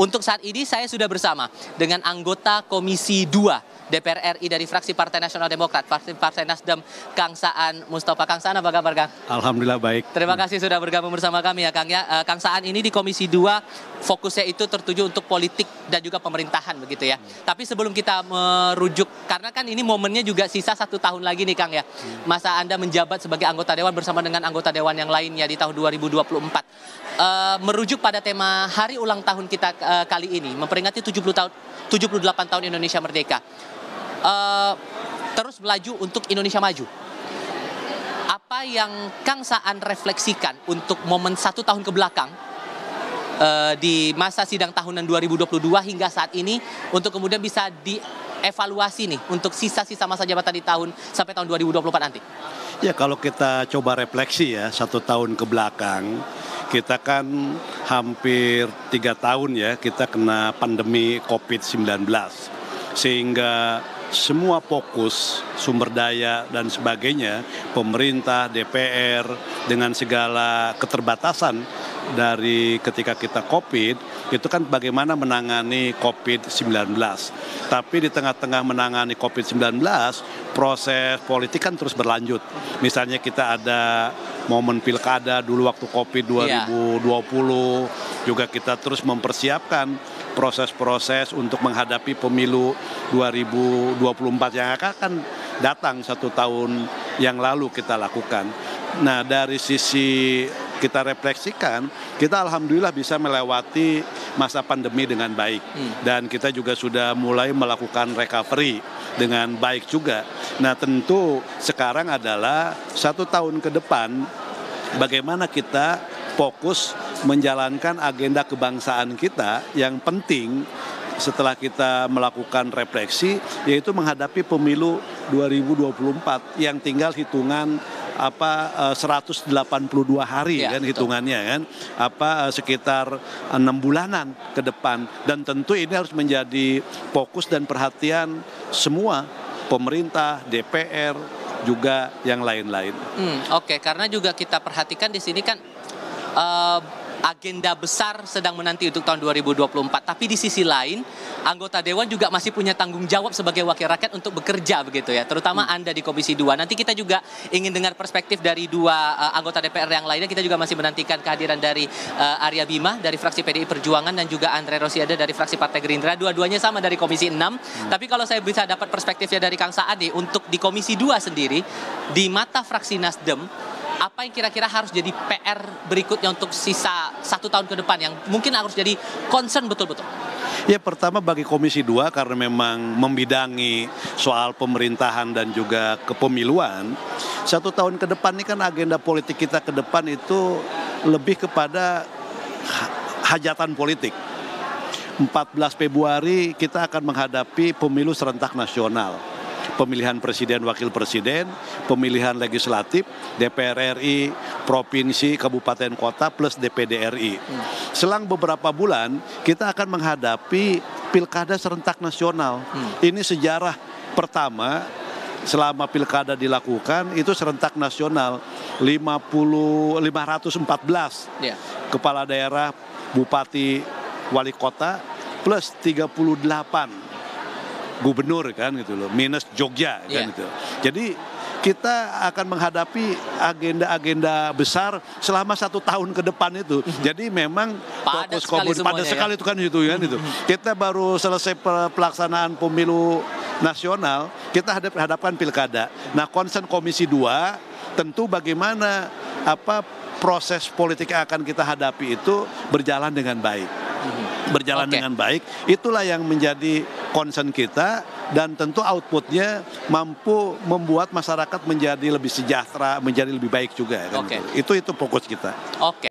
Untuk saat ini saya sudah bersama dengan anggota Komisi 2 DPR RI dari fraksi Partai Nasional Demokrat, Partai Nasdem, Kang Saan Mustafa. Kang Saan, apa kabar, Kang? Alhamdulillah baik. Terima kasih sudah bergabung bersama kami ya, Kang. Kang Saan ini di Komisi 2 fokusnya itu tertuju untuk politik dan juga pemerintahan begitu ya. Tapi sebelum kita merujuk, karena kan ini momennya juga sisa 1 tahun lagi nih, Kang ya. Masa Anda menjabat sebagai anggota Dewan bersama dengan anggota Dewan yang lainnya di tahun 2024. Merujuk pada tema hari ulang tahun kita kali ini, memperingati 78 tahun Indonesia Merdeka. Terus melaju untuk Indonesia maju. Apa yang Kang Saan refleksikan untuk momen 1 tahun ke belakang di masa sidang tahunan 2022 hingga saat ini untuk kemudian bisa dievaluasi nih untuk sisa-sisa masa jabatan di tahun sampai tahun 2024 nanti? Ya, kalau kita coba refleksi ya 1 tahun ke belakang, kita kan hampir 3 tahun ya kita kena pandemi COVID-19, sehingga semua fokus sumber daya dan sebagainya, pemerintah, DPR dengan segala keterbatasan dari ketika kita COVID, itu kan bagaimana menangani COVID-19. Tapi di tengah-tengah menangani COVID-19, proses politik kan terus berlanjut. Misalnya kita ada momen pilkada dulu waktu COVID 2020, juga kita terus mempersiapkan proses-proses untuk menghadapi pemilu 2024 yang akan datang 1 tahun yang lalu kita lakukan. Nah, dari sisi kita refleksikan, kita alhamdulillah bisa melewati masa pandemi dengan baik. Dan kita juga sudah mulai melakukan recovery dengan baik juga. Nah, tentu sekarang adalah 1 tahun ke depan, bagaimana kita fokus menjalankan agenda kebangsaan kita yang penting setelah kita melakukan refleksi, yaitu menghadapi pemilu 2024 yang tinggal hitungan 182 hari ya, kan hitungannya kan, sekitar 6 bulanan ke depan, dan tentu ini harus menjadi fokus dan perhatian semua pemerintah, DPR, juga yang lain-lain. Oke, karena juga kita perhatikan di sini kan agenda besar sedang menanti untuk tahun 2024. Tapi di sisi lain, anggota Dewan juga masih punya tanggung jawab sebagai wakil rakyat untuk bekerja begitu ya. Terutama Anda di Komisi 2. Nanti kita juga ingin dengar perspektif dari 2 anggota DPR yang lainnya. Kita juga masih menantikan kehadiran dari Arya Bima dari fraksi PDI Perjuangan dan juga Andre Rosiade dari fraksi Partai Gerindra. Dua-duanya sama dari Komisi 6. Tapi kalau saya bisa dapat perspektifnya dari Kang Saan untuk di Komisi 2 sendiri, di mata fraksi Nasdem, apa yang kira-kira harus jadi PR berikutnya untuk sisa 1 tahun ke depan yang mungkin harus jadi concern betul-betul? Ya, pertama bagi Komisi 2 karena memang membidangi soal pemerintahan dan juga kepemiluan, 1 tahun ke depan ini kan agenda politik kita ke depan itu lebih kepada hajatan politik. 14 Februari kita akan menghadapi pemilu serentak nasional. Pemilihan presiden, wakil presiden, pemilihan legislatif, DPR RI, provinsi, kabupaten, kota, plus DPD RI. Selang beberapa bulan, kita akan menghadapi pilkada serentak nasional. Ini sejarah pertama selama pilkada dilakukan, itu serentak nasional. 514 kepala daerah, bupati, wali kota, plus 38 gubernur kan gitu loh, minus Jogja kan gitu. Jadi kita akan menghadapi agenda-agenda besar selama 1 tahun ke depan itu. Jadi memang fokus padat sekali itu kan gitu kan itu. Kita baru selesai pelaksanaan pemilu nasional, kita hadapkan pilkada. Nah, concern Komisi 2 tentu bagaimana proses politik yang akan kita hadapi itu berjalan dengan baik. Dengan baik, itulah yang menjadi concern kita, dan tentu outputnya mampu membuat masyarakat menjadi lebih sejahtera, menjadi lebih baik juga kan. Itu fokus kita.